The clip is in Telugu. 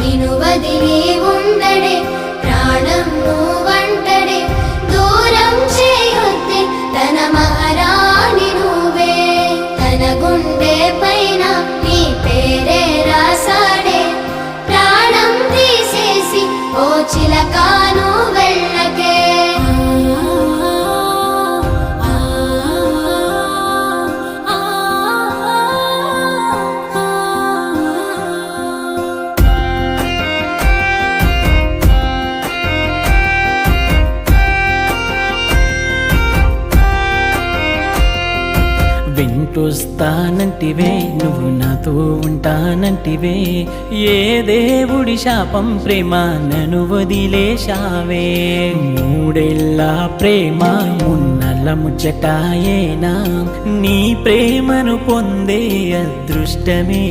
నిను వదిలి ఉండడే ప్రాణం నువ్వంటడే దూరం చేయొద్దే తన మహారాణి నువ్వే తన గుండె పైన నీ పేరే రాసాడే ప్రాణం తీసేసి ఓ చిలకాను వెళ్ళకే వెంటొస్తానంటివే నువ్వు నాతో ఉంటానంటివే ఏ దేవుడి శాపం ప్రేమ నన్ను వదిలేశావే మూడేళ్ళ ప్రేమ మున్నల ముచ్చటాయేనా నీ ప్రేమను పొందే అదృష్టమే